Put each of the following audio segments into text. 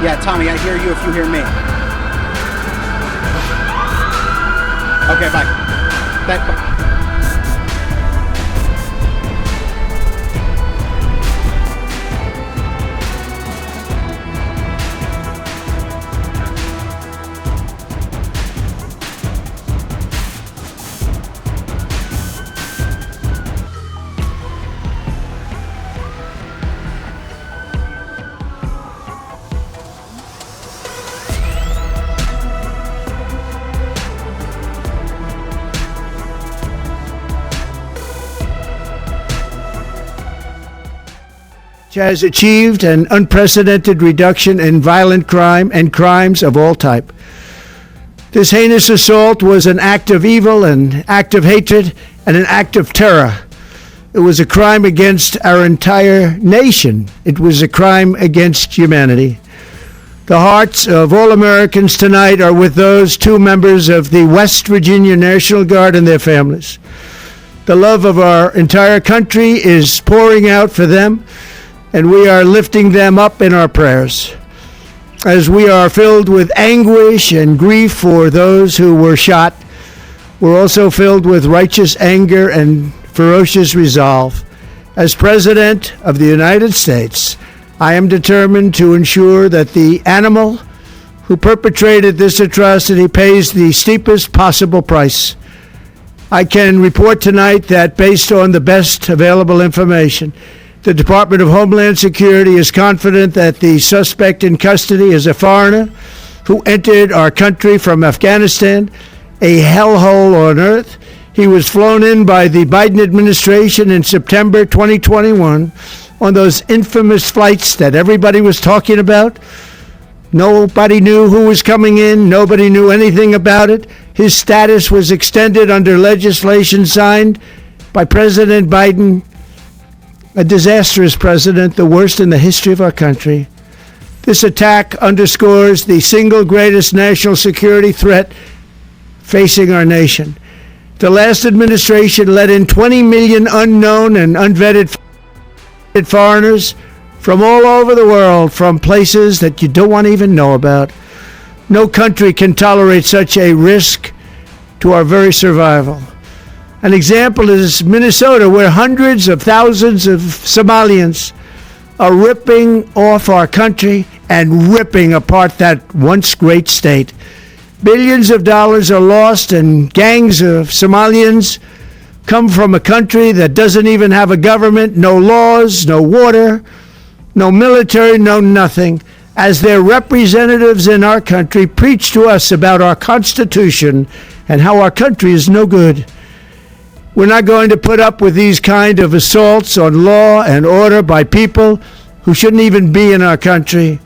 Yeah, Tommy, I hear you if you hear me. Okay, bye. Bye. Has achieved an unprecedented reduction in violent crime and crimes of all type. This heinous assault was an act of evil, an act of hatred, and an act of terror. It was a crime against our entire nation. It was a crime against humanity. The hearts of all Americans tonight are with those two members of the West Virginia National Guard and their families. The love of our entire country is pouring out for them, and we are lifting them up in our prayers. As we are filled with anguish and grief for those who were shot, we're also filled with righteous anger and ferocious resolve. As President of the United States, I am determined to ensure that the animal who perpetrated this atrocity pays the steepest possible price. I can report tonight that based on the best available information, the Department of Homeland Security is confident that the suspect in custody is a foreigner who entered our country from Afghanistan, a hellhole on earth. He was flown in by the Biden administration in September 2021 on those infamous flights that everybody was talking about. Nobody knew who was coming in. Nobody knew anything about it. His status was extended under legislation signed by President Biden, a disastrous president, the worst in the history of our country. This attack underscores the single greatest national security threat facing our nation. The last administration let in 20 million unknown and unvetted foreigners from all over the world, from places that you don't want to even know about. No country can tolerate such a risk to our very survival. An example is Minnesota, where hundreds of thousands of Somalians are ripping off our country and ripping apart that once great state. Billions of dollars are lost, and gangs of Somalians come from a country that doesn't even have a government, no laws, no water, no military, no nothing. As their representatives in our country preach to us about our Constitution and how our country is no good. We're not going to put up with these kind of assaults on law and order by people who shouldn't even be in our country.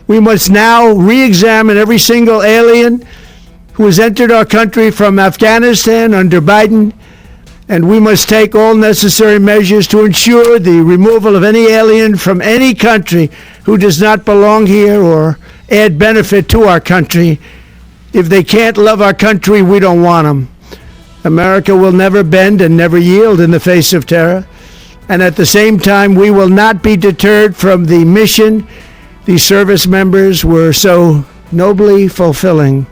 We must now re-examine every single alien who has entered our country from Afghanistan under Biden, and we must take all necessary measures to ensure the removal of any alien from any country who does not belong here or add benefit to our country. If they can't love our country, we don't want them. America will never bend and never yield in the face of terror. And at the same time, we will not be deterred from the mission these service members were so nobly fulfilling.